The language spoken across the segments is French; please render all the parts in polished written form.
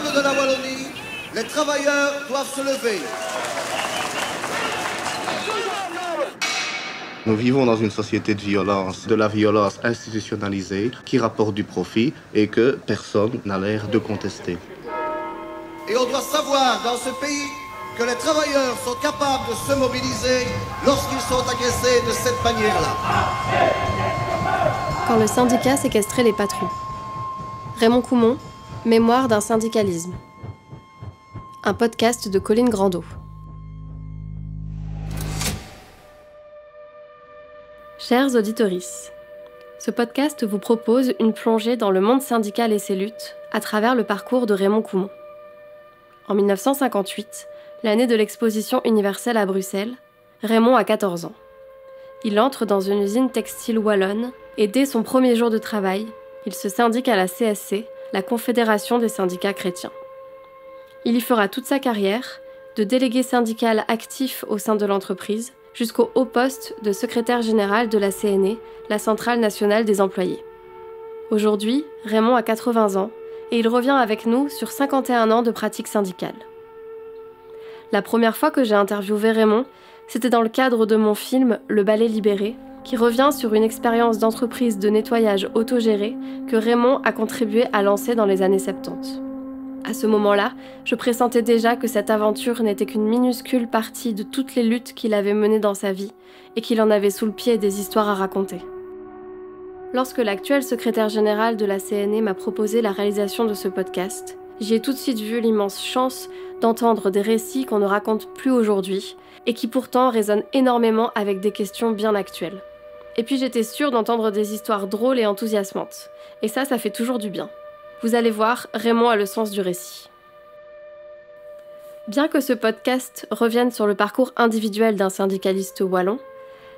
peuple de la Wallonie, les travailleurs doivent se lever. Nous vivons dans une société de la violence institutionnalisée qui rapporte du profit et que personne n'a l'air de contester. Et on doit savoir dans ce pays que les travailleurs sont capables de se mobiliser lorsqu'ils sont agressés de cette manière-là. Quand le syndicat séquestrait les patrons. Raymond Coumont, Mémoire d'un syndicalisme. Un podcast de Colline Grandeau. Chers auditoris, ce podcast vous propose une plongée dans le monde syndical et ses luttes à travers le parcours de Raymond Coumont. En 1958, l'année de l'exposition universelle à Bruxelles, Raymond a 14 ans. Il entre dans une usine textile wallonne et dès son premier jour de travail, il se syndique à la CSC, la Confédération des syndicats chrétiens. Il y fera toute sa carrière, de délégué syndical actif au sein de l'entreprise, jusqu'au haut poste de secrétaire général de la CNE, la Centrale nationale des employés. Aujourd'hui, Raymond a 80 ans et il revient avec nous sur 51 ans de pratique syndicale. La première fois que j'ai interviewé Raymond, c'était dans le cadre de mon film « Le balai libéré », qui revient sur une expérience d'entreprise de nettoyage autogéré que Raymond a contribué à lancer dans les années 70. À ce moment-là, je pressentais déjà que cette aventure n'était qu'une minuscule partie de toutes les luttes qu'il avait menées dans sa vie et qu'il en avait sous le pied des histoires à raconter. Lorsque l'actuel secrétaire général de la CNE m'a proposé la réalisation de ce podcast, j'y ai tout de suite vu l'immense chance d'entendre des récits qu'on ne raconte plus aujourd'hui et qui pourtant résonnent énormément avec des questions bien actuelles. Et puis j'étais sûre d'entendre des histoires drôles et enthousiasmantes. Et ça fait toujours du bien. Vous allez voir, Raymond a le sens du récit. Bien que ce podcast revienne sur le parcours individuel d'un syndicaliste wallon,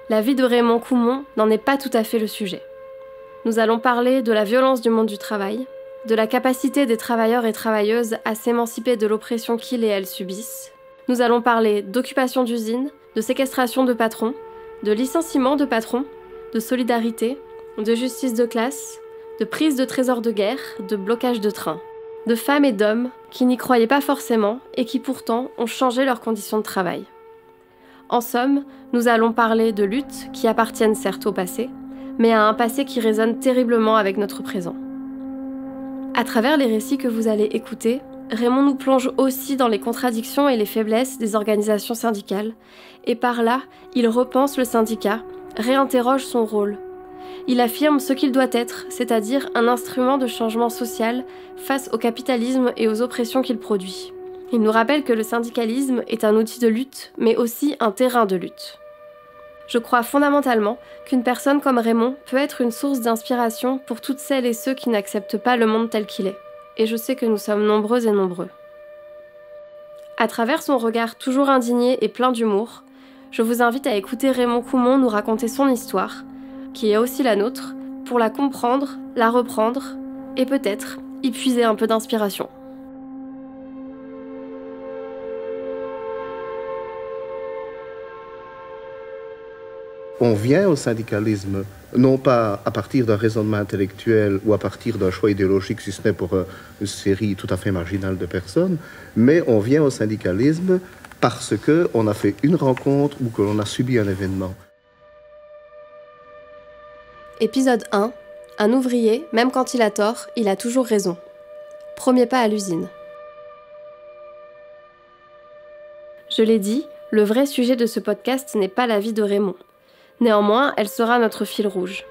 la vie de Raymond Coumont n'en est pas tout à fait le sujet. Nous allons parler de la violence du monde du travail, de la capacité des travailleurs et travailleuses à s'émanciper de l'oppression qu'ils et elles subissent. Nous allons parler d'occupation d'usines, de séquestration de patrons, de licenciement de patrons, de solidarité, de justice de classe, de prise de trésors de guerre, de blocage de trains, de femmes et d'hommes qui n'y croyaient pas forcément et qui pourtant ont changé leurs conditions de travail. En somme, nous allons parler de luttes qui appartiennent certes au passé, mais à un passé qui résonne terriblement avec notre présent. À travers les récits que vous allez écouter, Raymond nous plonge aussi dans les contradictions et les faiblesses des organisations syndicales, et par là, il repense le syndicat, réinterroge son rôle. Il affirme ce qu'il doit être, c'est-à-dire un instrument de changement social face au capitalisme et aux oppressions qu'il produit. Il nous rappelle que le syndicalisme est un outil de lutte, mais aussi un terrain de lutte. Je crois fondamentalement qu'une personne comme Raymond peut être une source d'inspiration pour toutes celles et ceux qui n'acceptent pas le monde tel qu'il est. Et je sais que nous sommes nombreux et nombreux. À travers son regard toujours indigné et plein d'humour, je vous invite à écouter Raymond Coumont nous raconter son histoire, qui est aussi la nôtre, pour la comprendre, la reprendre et peut-être y puiser un peu d'inspiration. On vient au syndicalisme, non pas à partir d'un raisonnement intellectuel ou à partir d'un choix idéologique, si ce n'est pour une série tout à fait marginale de personnes, mais on vient au syndicalisme parce qu'on a fait une rencontre ou que l'on a subi un événement. Épisode 1. Un ouvrier, même quand il a tort, il a toujours raison. Premier pas à l'usine. Je l'ai dit, le vrai sujet de ce podcast n'est pas la vie de Raymond. Néanmoins, elle sera notre fil rouge.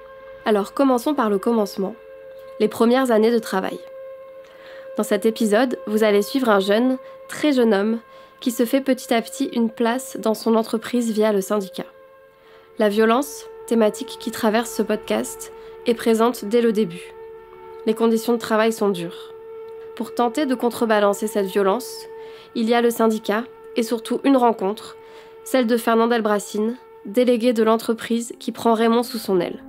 Alors commençons par le commencement. Les premières années de travail. Dans cet épisode, vous allez suivre un jeune, très jeune homme, qui se fait petit à petit une place dans son entreprise via le syndicat. La violence, thématique qui traverse ce podcast, est présente dès le début. Les conditions de travail sont dures. Pour tenter de contrebalancer cette violence, il y a le syndicat et surtout une rencontre, celle de Fernand Delbracine, délégué de l'entreprise qui prend Raymond sous son aile.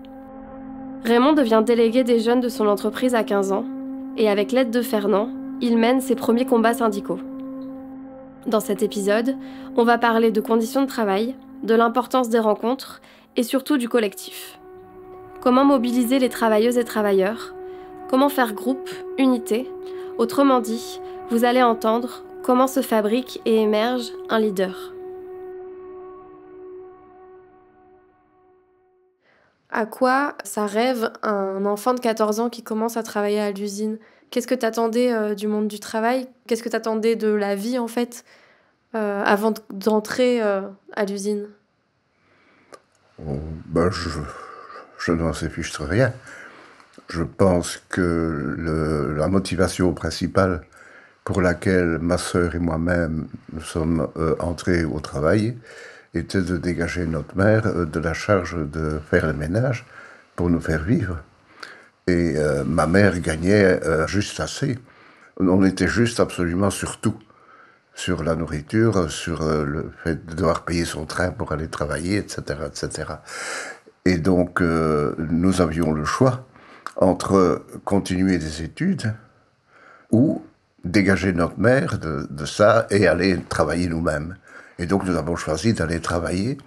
Raymond devient délégué des jeunes de son entreprise à 15 ans et avec l'aide de Fernand, il mène ses premiers combats syndicaux. Dans cet épisode, on va parler de conditions de travail, de l'importance des rencontres et surtout du collectif. Comment mobiliser les travailleuses et travailleurs ? Comment faire groupe, unité ? Autrement dit, vous allez entendre comment se fabrique et émerge un leader. À quoi ça rêve un enfant de 14 ans qui commence à travailler à l'usine? Qu'est-ce que tu attendais du monde du travail? Qu'est-ce que tu attendais de la vie, en fait, avant d'entrer à l'usine? Je n'en sais fiche rien. Je pense que la motivation principale pour laquelle ma sœur et moi-même nous sommes entrés au travail était de dégager notre mère de la charge de faire le ménage pour nous faire vivre. Et ma mère gagnait juste assez. On était juste absolument sur tout. Sur la nourriture, sur le fait de devoir payer son train pour aller travailler, etc., etc. Et donc, nous avions le choix entre continuer des études ou dégager notre mère de ça et aller travailler nous-mêmes. Et donc, nous avons choisi d'aller travailler,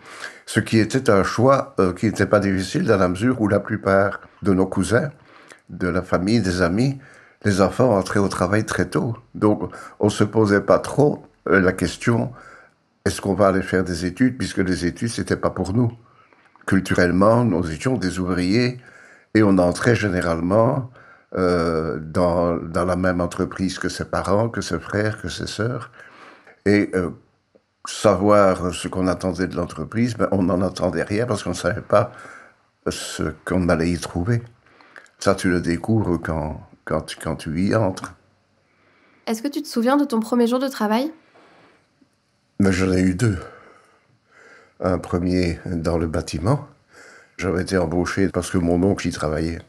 ce qui était un choix qui n'était pas difficile dans la mesure où la plupart de nos cousins, de la famille, des amis, les enfants entraient au travail très tôt. Donc, on ne se posait pas trop la question, est-ce qu'on va aller faire des études, puisque les études, c'était pas pour nous. Culturellement, nous étions des ouvriers et on entrait généralement dans la même entreprise que ses parents, que ses frères, que ses sœurs. Et savoir ce qu'on attendait de l'entreprise, on n'en attendait rien parce qu'on ne savait pas ce qu'on allait y trouver. Ça, tu le découvres quand tu y entres. Est-ce que tu te souviens de ton premier jour de travail? Mais j'en ai eu deux. Un premier dans le bâtiment. J'avais été embauché parce que mon oncle y travaillait.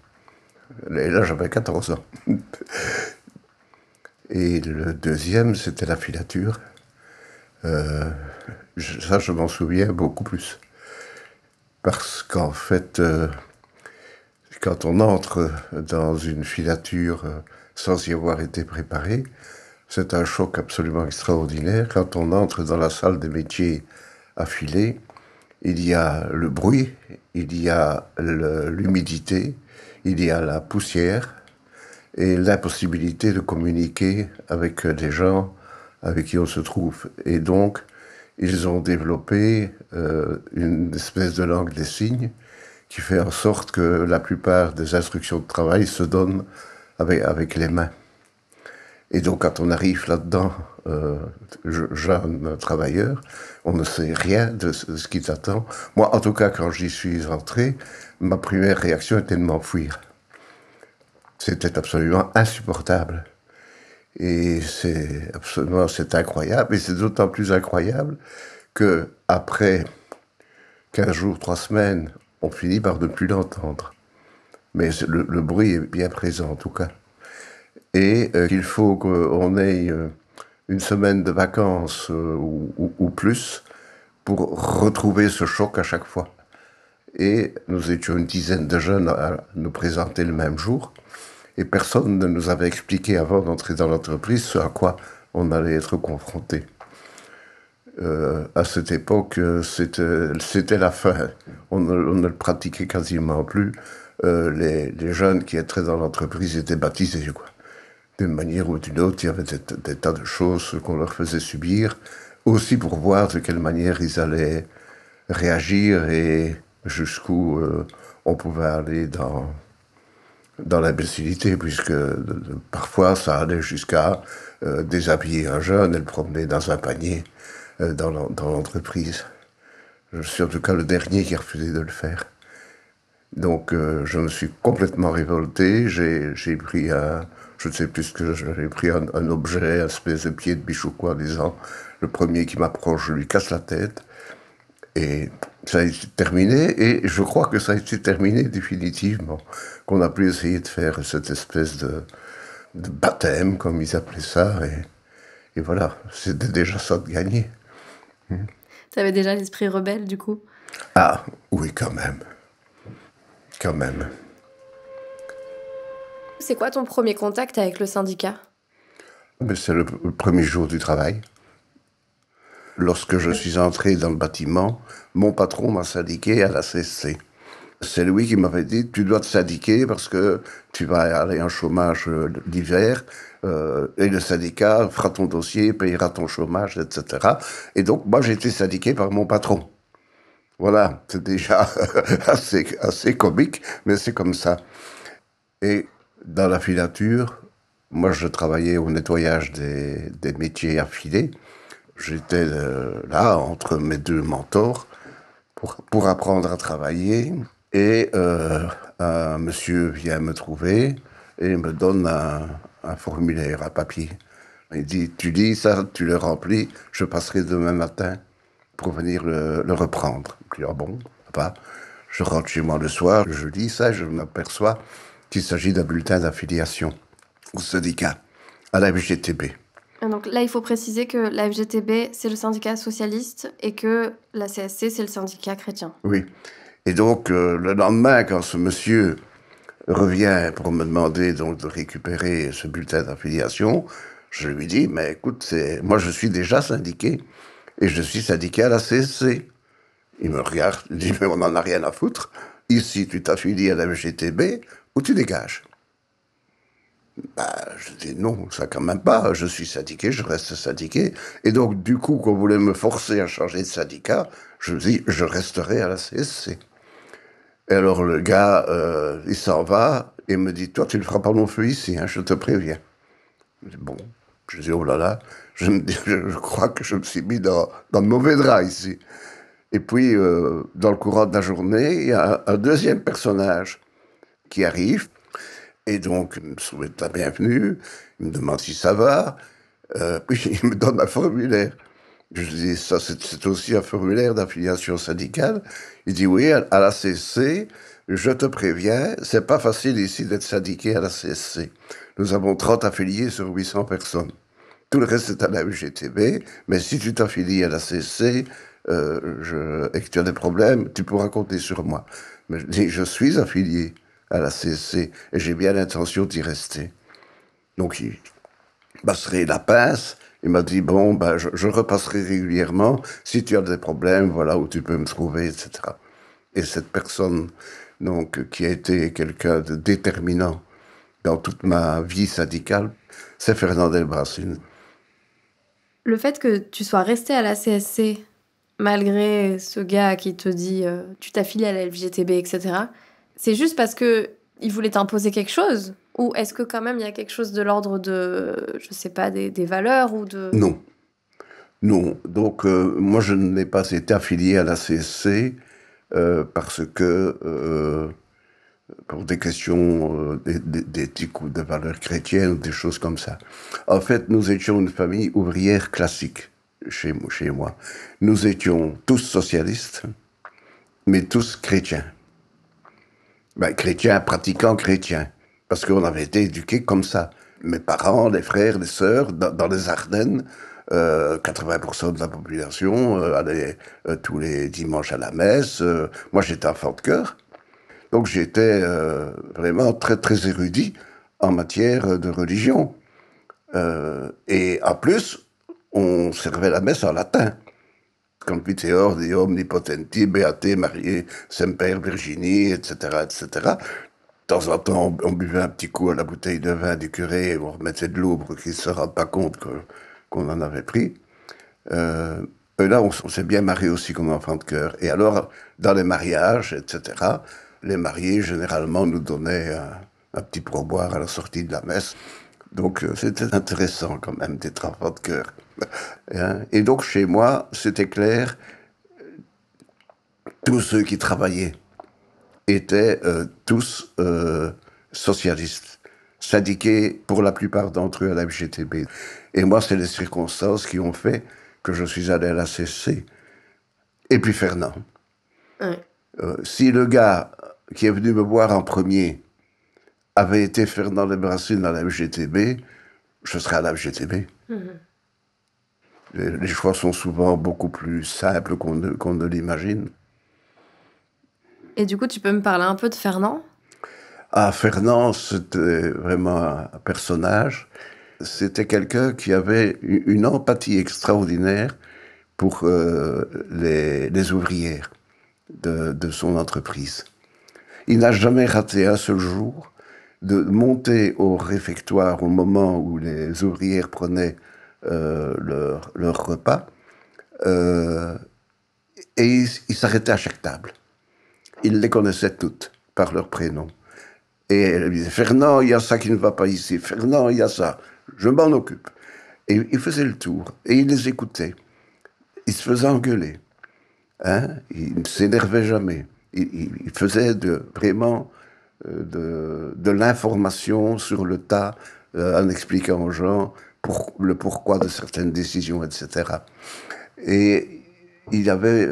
Et là, j'avais 14 ans. Et le deuxième, c'était la filature. Ça, je m'en souviens beaucoup plus. Parce qu'en fait, quand on entre dans une filature sans y avoir été préparé, c'est un choc absolument extraordinaire. Quand on entre dans la salle des métiers à filer, il y a le bruit, il y a l'humidité, il y a la poussière et l'impossibilité de communiquer avec les gens avec qui on se trouve. Et donc, ils ont développé une espèce de langue des signes qui fait en sorte que la plupart des instructions de travail se donnent avec les mains. Et donc, quand on arrive là-dedans, jeune travailleur, on ne sait rien de ce qui t'attend. Moi, en tout cas, quand j'y suis entré, ma première réaction était de m'enfuir. C'était absolument insupportable. Et c'est incroyable. Et c'est d'autant plus incroyable que après 15 jours, 3 semaines, on finit par ne plus l'entendre. Mais le bruit est bien présent, en tout cas. Et il faut qu'on ait une semaine de vacances ou plus pour retrouver ce choc à chaque fois. Et nous étions une dizaine de jeunes à nous présenter le même jour. Et personne ne nous avait expliqué avant d'entrer dans l'entreprise ce à quoi on allait être confronté. À cette époque, c'était la fin. On ne le pratiquait quasiment plus. Les jeunes qui étaient dans l'entreprise étaient baptisés, quoi. D'une manière ou d'une autre, il y avait des tas de choses qu'on leur faisait subir, aussi pour voir de quelle manière ils allaient réagir et jusqu'où on pouvait aller dans l'imbécilité, puisque parfois ça allait jusqu'à déshabiller un jeune et le promener dans un panier dans l'entreprise. Je suis en tout cas le dernier qui a refusé de le faire. Donc je me suis complètement révolté, j'ai pris je ne sais plus ce que j'ai pris un objet, un espèce de pied de biche ou quoi, en disant, le premier qui m'approche, je lui casse la tête. Et ça a été terminé, et je crois que ça a été terminé définitivement, qu'on a pu essayer de faire cette espèce de baptême, comme ils appelaient ça, et voilà, c'était déjà ça de gagner. Tu avais déjà l'esprit rebelle, du coup? Ah, oui, quand même. Quand même. C'est quoi ton premier contact avec le syndicat? C'est le premier jour du travail. Lorsque je suis entré dans le bâtiment, mon patron m'a syndiqué à la CSC. C'est lui qui m'avait dit, tu dois te syndiquer parce que tu vas aller en chômage l'hiver, et le syndicat fera ton dossier, payera ton chômage, etc. Et donc, moi, j'ai été syndiqué par mon patron. Voilà, c'est déjà assez comique, mais c'est comme ça. Et dans la filature, moi, je travaillais au nettoyage des métiers affilés. J'étais là, entre mes deux mentors, pour apprendre à travailler. Et un monsieur vient me trouver et me donne un formulaire, un papier. Il dit, tu lis ça, tu le remplis, je passerai demain matin pour venir le reprendre. Je dis, ah bon, pas. Je rentre chez moi le soir, je lis ça, je m'aperçois qu'il s'agit d'un bulletin d'affiliation au syndicat, à la FGTB. Donc là, il faut préciser que la FGTB, c'est le syndicat socialiste et que la CSC, c'est le syndicat chrétien. Oui. Et donc, le lendemain, quand ce monsieur revient pour me demander donc, de récupérer ce bulletin d'affiliation, je lui dis, mais écoute, moi je suis déjà syndiqué, et je suis syndiqué à la CSC. Il me regarde, il dit, mais on n'en a rien à foutre. Ici, tu t'affilies à la FGTB ou tu dégages. Je dis non, ça quand même pas. Je suis syndiqué, je reste syndiqué. Et donc, du coup, qu'on voulait me forcer à changer de syndicat, je dis, je resterai à la CSC. Et alors, le gars, il s'en va et me dit, toi, tu ne feras pas mon feu ici, hein, je te préviens. Je dis, bon, je dis, oh là là, je crois que je me suis mis dans de mauvais draps ici. Et puis, dans le courant de la journée, il y a un deuxième personnage qui arrive. Et donc, il me souhaite la bienvenue, il me demande si ça va, puis il me donne un formulaire. Je lui dis, ça c'est aussi un formulaire d'affiliation syndicale. Il dit, oui, à la CSC, je te préviens, c'est pas facile ici d'être syndiqué à la CSC. Nous avons 30 affiliés sur 800 personnes. Tout le reste est à la UGTB, mais si tu t'affilies à la CSC et que tu as des problèmes, tu pourras compter sur moi. Mais je dis, je suis affilié à la CSC et j'ai bien l'intention d'y rester. Donc il passerait la pince, il m'a dit, bon, je repasserai régulièrement, si tu as des problèmes, voilà où tu peux me trouver, etc. Et cette personne, donc, qui a été quelqu'un de déterminant dans toute ma vie syndicale, c'est Fernand Delbrassin. Le fait que tu sois resté à la CSC, malgré ce gars qui te dit tu t'affilies à la FGTB, etc., c'est juste parce qu'il voulait t'imposer quelque chose? Ou est-ce que quand même il y a quelque chose de l'ordre de, je sais pas, des valeurs ou de... Non. Non. Donc, moi, je n'ai pas été affilié à la CSC parce que, pour des questions d'éthique ou de valeurs chrétiennes ou des choses comme ça. En fait, nous étions une famille ouvrière classique chez moi. Nous étions tous socialistes, mais tous chrétiens. Chrétiens, pratiquants chrétiens, parce qu'on avait été éduqués comme ça. Mes parents, les frères, les sœurs, dans les Ardennes, 80% de la population allait tous les dimanches à la messe. Moi, j'étais enfant de chœur. Donc j'étais vraiment très, très érudit en matière de religion. Et en plus, on servait la messe en latin. Confiteor Deum omnipotenti, Beate Marie, Semper Virginie, etc., etc. De temps en temps, on buvait un petit coup à la bouteille de vin du curé et on remettait de l'eau pour qu'il ne se rende pas compte qu'on en avait pris. Et là, on s'est bien marié aussi comme enfant de chœur. Et alors, dans les mariages, etc., les mariés, généralement, nous donnaient un petit pourboire à la sortie de la messe. Donc, c'était intéressant quand même d'être enfant de chœur. Et donc, chez moi, c'était clair, tous ceux qui travaillaient étaient tous socialistes, syndiqués pour la plupart d'entre eux à la FGTB. Et moi, c'est les circonstances qui ont fait que je suis allé à la CSC. Et puis Fernand. Ouais. Si le gars qui est venu me voir en premier avait été Fernand Delbrassin à la FGTB, je serais à la FGTB. Les choix sont souvent beaucoup plus simples qu'on ne l'imagine. Et du coup, tu peux me parler un peu de Fernand? Ah, Fernand, c'était vraiment un personnage. C'était quelqu'un qui avait une empathie extraordinaire pour les ouvrières de son entreprise. il n'a jamais raté un seul jour de monter au réfectoire au moment où les ouvrières prenaient leur repas, et il s'arrêtait à chaque table. Il les connaissait toutes par leur prénom. Et elle disait, Fernand, il y a ça qui ne va pas ici. Fernand, il y a ça. Je m'en occupe. Et il faisait le tour. Et il les écoutait. Il se faisait engueuler. Hein? Il ne s'énervait jamais. Il faisait vraiment de l'information sur le tas, en expliquant aux gens le pourquoi de certaines décisions, etc. Et il avait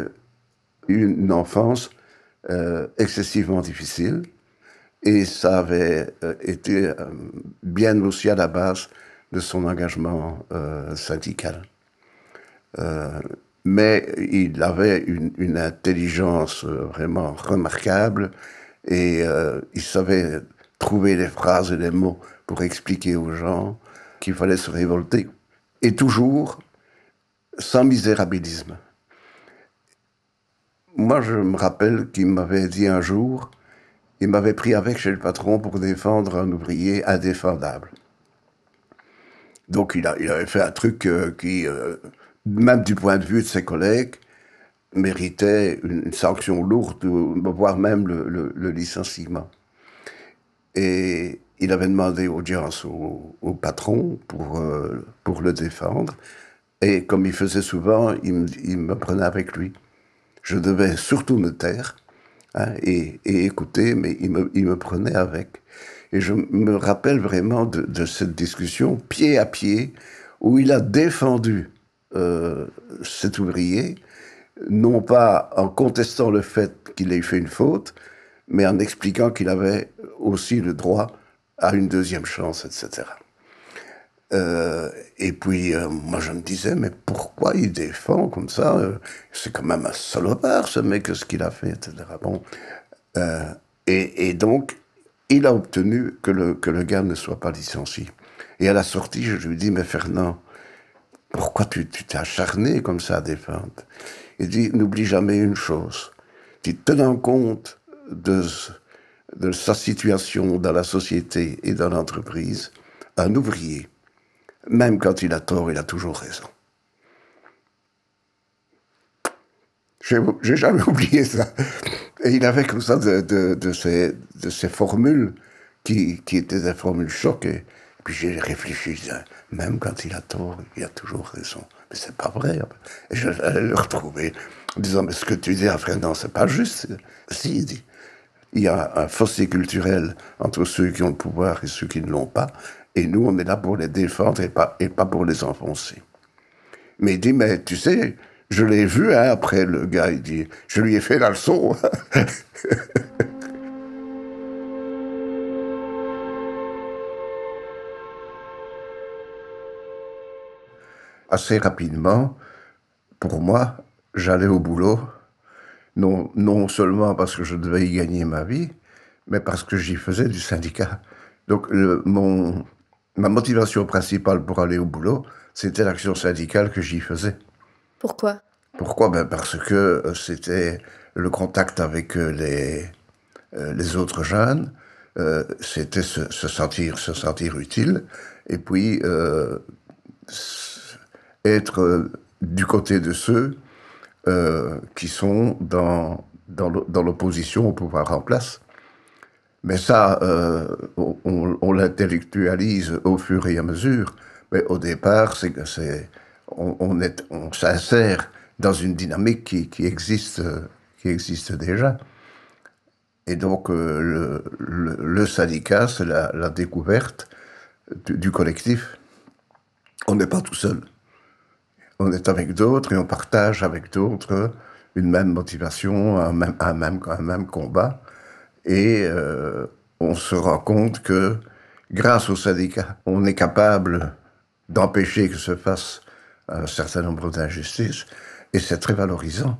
une enfance excessivement difficile. Et ça avait été bien aussi à la base de son engagement syndical. Mais il avait une intelligence vraiment remarquable et il savait trouver les phrases et les mots pour expliquer aux gens qu'il fallait se révolter. Et toujours sans misérabilisme. Moi, je me rappelle qu'il m'avait dit un jour, il m'avait pris avec chez le patron pour défendre un ouvrier indéfendable. Donc il avait fait un truc qui, même du point de vue de ses collègues, méritait une sanction lourde, voire même le licenciement. Et il avait demandé audience au patron pour le défendre. Et comme il faisait souvent, il me prenait avec lui. Je devais surtout me taire, hein, et écouter, mais il me prenait avec. Et je me rappelle vraiment de cette discussion, pied à pied, où il a défendu cet ouvrier, non pas en contestant le fait qu'il ait fait une faute, mais en expliquant qu'il avait aussi le droit à une deuxième chance, etc. Et puis, moi, je me disais, mais pourquoi il défend comme ça? C'est quand même un salopard, ce mec, ce qu'il a fait, etc. Bon. Et donc, il a obtenu que le gars ne soit pas licencié. Et à la sortie, je lui dis, mais Fernand, pourquoi tu t'es acharné comme ça à défendre? Il dit, n'oublie jamais une chose. Tenant compte de sa situation dans la société et dans l'entreprise, un ouvrier, même quand il a tort, il a toujours raison. J'ai jamais oublié ça. Et il avait comme ça de ces formules qui étaient des formules choc. Et puis j'ai réfléchi, je disais, même quand il a tort, il a toujours raison. Mais c'est pas vrai. Et je l'allais le retrouver en disant, mais ce que tu dis, frère, non, c'est pas juste. Si, il dit, il y a un fossé culturel entre ceux qui ont le pouvoir et ceux qui ne l'ont pas. Et nous, on est là pour les défendre et pas pour les enfoncer. Mais il dit, mais tu sais, je l'ai vu, hein, après le gars, il dit, je lui ai fait la leçon. Assez rapidement, pour moi, j'allais au boulot, non seulement parce que je devais y gagner ma vie, mais parce que j'y faisais du syndicat. Donc ma motivation principale pour aller au boulot, c'était l'action syndicale que j'y faisais. Pourquoi? Pourquoi? Parce que c'était le contact avec les autres jeunes, c'était se sentir utile, et puis être du côté de ceux qui sont dans l'opposition au pouvoir en place. Mais ça, on l'intellectualise au fur et à mesure. Mais au départ, on s'insère dans une dynamique qui existe déjà. Et donc, le syndicat, c'est la découverte du collectif. On n'est pas tout seul. On est avec d'autres et on partage avec d'autres une même motivation, un même combat. Et on se rend compte que grâce au syndicat, on est capable d'empêcher que se fasse un certain nombre d'injustices. Et c'est très valorisant.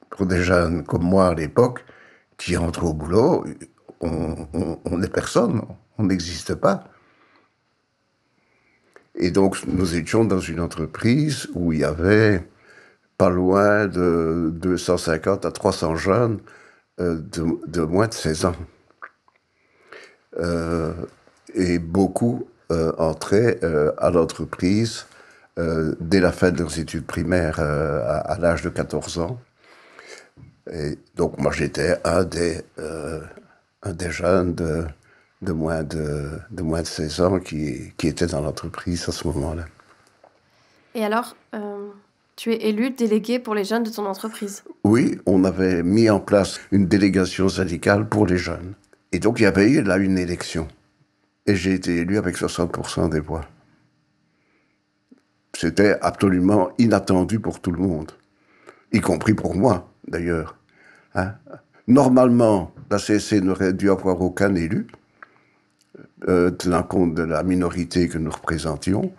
Pour des jeunes comme moi à l'époque, qui entrent au boulot, on n'est personne, on n'existe pas. Et donc, nous étions dans une entreprise où il y avait pas loin de 250 à 300 jeunes de moins de 16 ans. Et beaucoup entraient à l'entreprise dès la fin de leurs études primaires à l'âge de 14 ans. Et donc moi j'étais un des jeunes de moins de 16 ans qui étaient dans l'entreprise à ce moment-là. Et alors, tu es élu délégué pour les jeunes de ton entreprise? Oui, on avait mis en place une délégation syndicale pour les jeunes. Et donc il y avait eu là une élection. Et j'ai été élu avec 60% des voix. C'était absolument inattendu pour tout le monde, y compris pour moi d'ailleurs. Hein? Normalement, la CSC n'aurait dû avoir aucun élu, tenant compte de la minorité que nous représentions.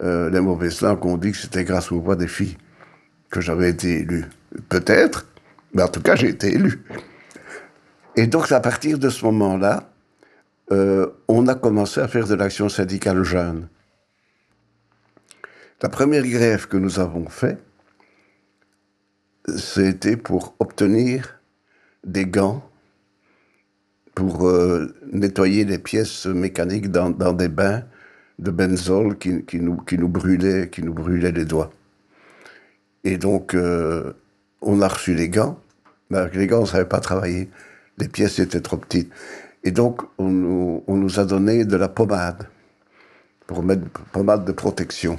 Les mauvaises langues ont dit que c'était grâce aux voix des filles que j'avais été élu. Peut-être, mais en tout cas, j'ai été élu. Et donc, à partir de ce moment-là, on a commencé à faire de l'action syndicale jeune. La première grève que nous avons faite, c'était pour obtenir des gants pour nettoyer les pièces mécaniques dans des bains de benzol qui nous brûlaient les doigts. Et donc, on a reçu les gants, mais avec les gants, on ne savait pas travailler. Les pièces étaient trop petites. Et donc, on nous a donné de la pommade, pour mettre pommade de protection.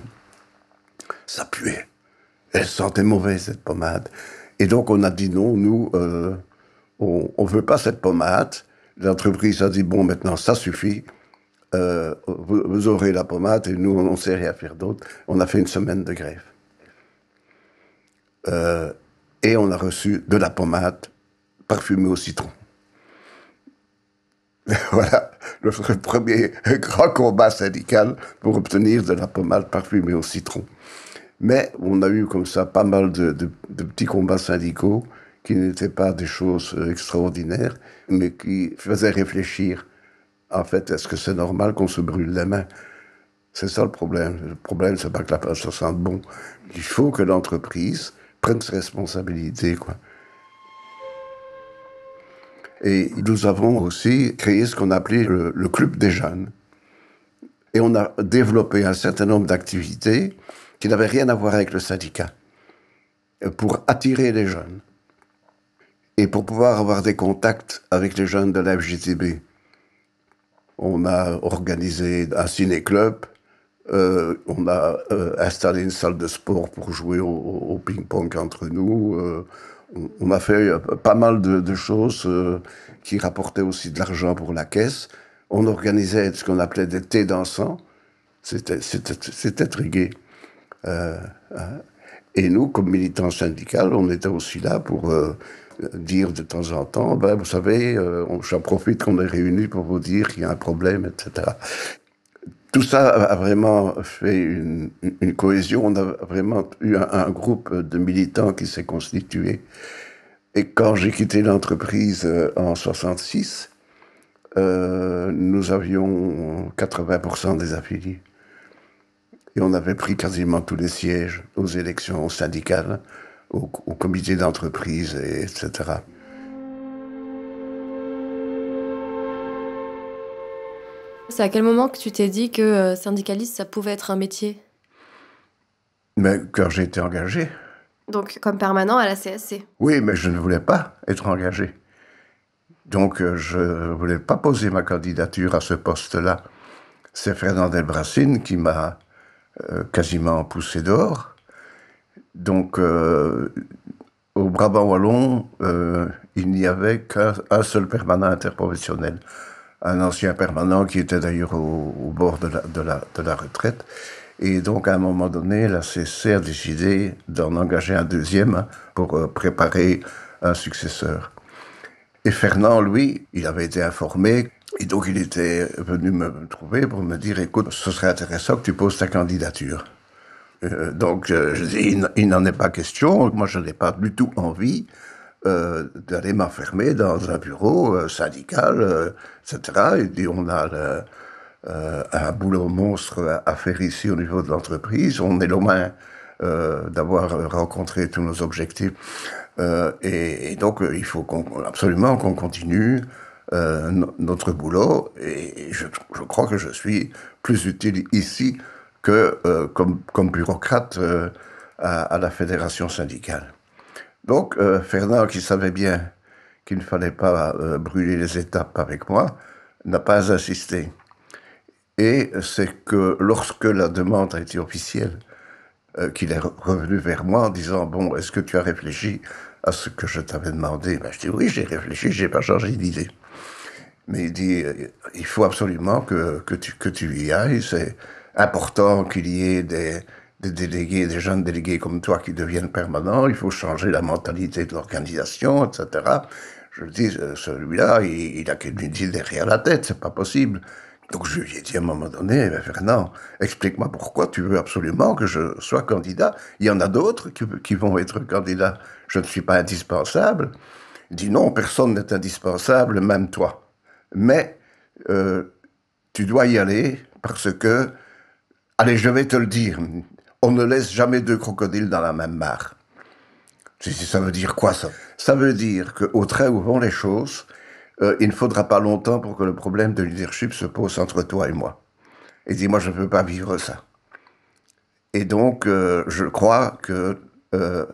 Ça puait. Elle sentait mauvais, cette pommade. Et donc, on a dit non, nous, on ne veut pas cette pommade. L'entreprise a dit, bon, maintenant, ça suffit. Vous aurez la pommade et nous, on ne sait rien faire d'autre. On a fait une semaine de grève. Et on a reçu de la pommade parfumée au citron. Voilà, le premier grand combat syndical pour obtenir de la pommade parfumée au citron. Mais on a eu comme ça pas mal de petits combats syndicaux qui n'étaient pas des choses extraordinaires, mais qui faisaient réfléchir. En fait, est-ce que c'est normal qu'on se brûle les mains? C'est ça le problème. Le problème, c'est pas que la page se sente bon. Il faut que l'entreprise prenne ses responsabilités, quoi. Et nous avons aussi créé ce qu'on appelait le club des jeunes. Et on a développé un certain nombre d'activités qui n'avaient rien à voir avec le syndicat, pour attirer les jeunes et pour pouvoir avoir des contacts avec les jeunes de la FJTB. On a organisé un ciné-club, on a installé une salle de sport pour jouer au ping-pong entre nous. On a fait pas mal de choses qui rapportaient aussi de l'argent pour la caisse. On organisait ce qu'on appelait des thés dansants. C'était très gai. Et nous, comme militants syndicaux, on était aussi là pour dire de temps en temps, ben, vous savez, j'en profite qu'on est réunis pour vous dire qu'il y a un problème, etc. Tout ça a vraiment fait une cohésion. On a vraiment eu un groupe de militants qui s'est constitué. Et quand j'ai quitté l'entreprise en 66, nous avions 80% des affiliés. Et on avait pris quasiment tous les sièges aux élections syndicales, au comité d'entreprise, etc. C'est à quel moment que tu t'es dit que syndicaliste, ça pouvait être un métier? Mais quand j'ai été engagé. Donc, comme permanent à la CSC? Oui, mais je ne voulais pas être engagé. Donc, je ne voulais pas poser ma candidature à ce poste-là. C'est Fernand Delbracine qui m'a quasiment poussé dehors. Donc, au Brabant wallon, il n'y avait qu'un seul permanent interprofessionnel. Un ancien permanent qui était d'ailleurs au bord de la retraite. Et donc, à un moment donné, la CSC a décidé d'en engager un deuxième pour préparer un successeur. Et Fernand, lui, il avait été informé. Et donc, il était venu me trouver pour me dire, écoute, ce serait intéressant que tu poses ta candidature. Donc, je dis, il n'en est pas question. Moi, je n'ai pas du tout envie d'aller m'enfermer dans un bureau syndical, etc. Et dit, on a un boulot monstre à faire ici au niveau de l'entreprise. On est loin d'avoir rencontré tous nos objectifs. Et donc, il faut absolument qu'on continue notre boulot. Et je crois que je suis plus utile ici que comme bureaucrate à la fédération syndicale. Donc, Fernand, qui savait bien qu'il ne fallait pas brûler les étapes avec moi, n'a pas insisté. Et c'est que lorsque la demande a été officielle, qu'il est revenu vers moi en disant « Bon, est-ce que tu as réfléchi à ce que je t'avais demandé ?» Je dis « Oui, j'ai réfléchi, j'ai pas changé d'idée. » Mais il dit « Il faut absolument que tu y ailles, c'est important qu'il y ait des délégués, des jeunes délégués comme toi qui deviennent permanents, il faut changer la mentalité de l'organisation, etc. » Je dis « Celui-là, il a qu'une idée derrière la tête, c'est pas possible. » Donc je lui ai dit à un moment donné, Fernand, explique-moi pourquoi tu veux absolument que je sois candidat. Il y en a d'autres qui vont être candidats. Je ne suis pas indispensable. Il dit non, personne n'est indispensable, même toi. Mais tu dois y aller parce que, allez, je vais te le dire, on ne laisse jamais deux crocodiles dans la même mare. Ça veut dire quoi ça? Ça veut dire qu'au trait où vont les choses, il ne faudra pas longtemps pour que le problème de leadership se pose entre toi et moi. Et dis-moi, je ne peux pas vivre ça. Et donc, je crois que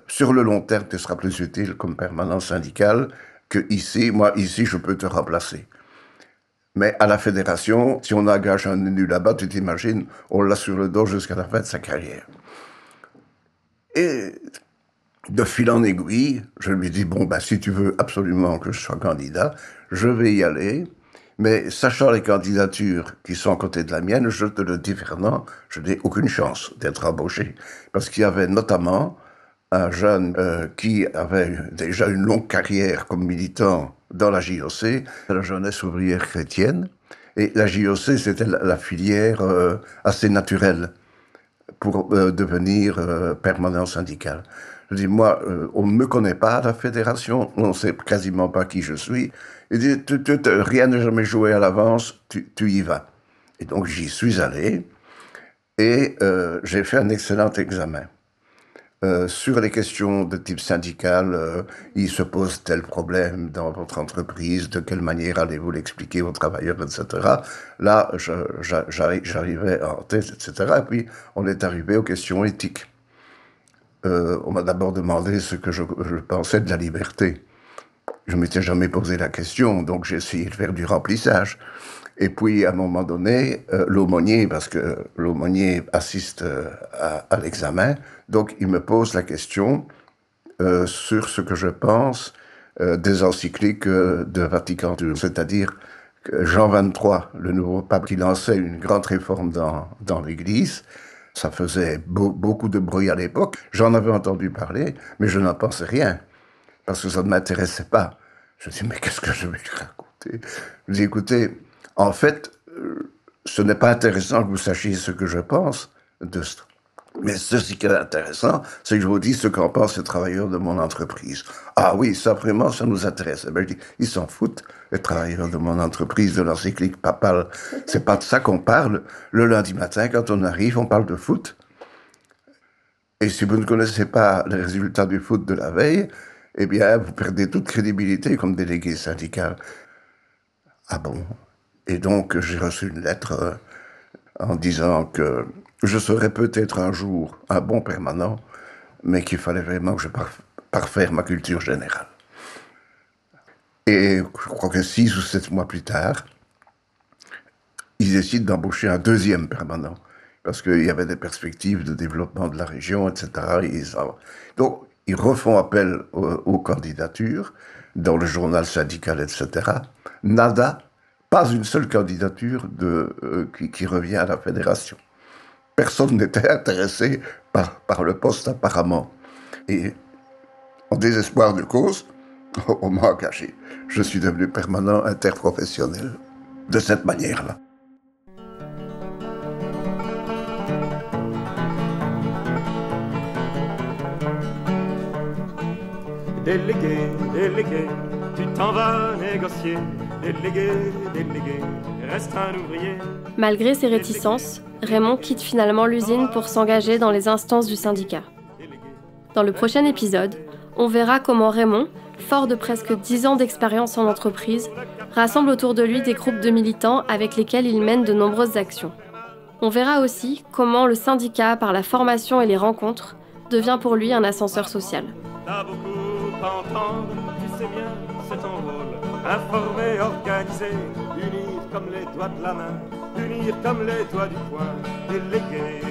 sur le long terme, tu seras plus utile comme permanent syndical que ici. Moi, ici, je peux te remplacer. Mais à la fédération, si on engage un élu là-bas, tu t'imagines, on l'a sur le dos jusqu'à la fin de sa carrière. Et de fil en aiguille, je lui dis, bon, si tu veux absolument que je sois candidat, je vais y aller, mais sachant les candidatures qui sont à côté de la mienne, je te le dis, Fernand, je n'ai aucune chance d'être embauché. Parce qu'il y avait notamment un jeune qui avait déjà une longue carrière comme militant dans la JOC, la jeunesse ouvrière chrétienne, et la JOC, c'était la filière assez naturelle pour devenir permanent syndical. Je dis, moi, on ne me connaît pas à la fédération, on ne sait quasiment pas qui je suis. Il dit, rien n'est jamais joué à l'avance, tu y vas. Et donc, j'y suis allé et j'ai fait un excellent examen. Sur les questions de type syndical, il se pose tel problème dans votre entreprise, de quelle manière allez-vous l'expliquer aux travailleurs, etc. Là, j'arrivais en tête, etc. Et puis, on est arrivé aux questions éthiques. On m'a d'abord demandé ce que je pensais de la liberté. Je ne m'étais jamais posé la question, donc j'ai essayé de faire du remplissage. Et puis, à un moment donné, l'aumônier, parce que l'aumônier assiste à l'examen, donc il me pose la question sur ce que je pense des encycliques de Vatican II, c'est-à-dire que Jean XXIII, le nouveau pape qui lançait une grande réforme dans l'Église. Ça faisait beaucoup de bruit à l'époque. J'en avais entendu parler, mais je n'en pensais rien, parce que ça ne m'intéressait pas. Je me dis, mais qu'est-ce que je vais lui raconter? Je dis, écoutez, en fait, ce n'est pas intéressant que vous sachiez ce que je pense de ça. Mais ceci qui est intéressant, c'est que je vous dis ce qu'en pensent les travailleurs de mon entreprise. Ah oui, ça vraiment, ça nous intéresse. Ben, je dis, ils s'en foutent, les travailleurs de mon entreprise, de l'encyclique papale. C'est pas de ça qu'on parle. Le lundi matin, quand on arrive, on parle de foot. Et si vous ne connaissez pas les résultats du foot de la veille, eh bien, vous perdez toute crédibilité comme délégué syndical. Ah bon? Et donc, j'ai reçu une lettre en disant que je serais peut-être un jour un bon permanent, mais qu'il fallait vraiment que je parfaire ma culture générale. Et je crois que 6 ou 7 mois plus tard, ils décident d'embaucher un deuxième permanent, parce qu'il y avait des perspectives de développement de la région, etc. Donc, ils refont appel aux candidatures, dans le journal syndical, etc. Nada, pas une seule candidature qui revient à la fédération. Personne n'était intéressé par le poste apparemment. Et en désespoir de cause, on m'a engagé. Je suis devenu permanent interprofessionnel de cette manière-là. Délégué, délégué, tu t'en vas négocier. Délégué, délégué, reste un ouvrier. Malgré ses réticences, Raymond quitte finalement l'usine pour s'engager dans les instances du syndicat. Dans le prochain épisode, on verra comment Raymond, fort de presque 10 ans d'expérience en entreprise, rassemble autour de lui des groupes de militants avec lesquels il mène de nombreuses actions. On verra aussi comment le syndicat, par la formation et les rencontres, devient pour lui un ascenseur social. T'as beaucoup à entendre, tu sais bien, c'est ton rôle. Informer, organiser, unir comme les doigts de la main, unir comme les doigts du poing, déléguer,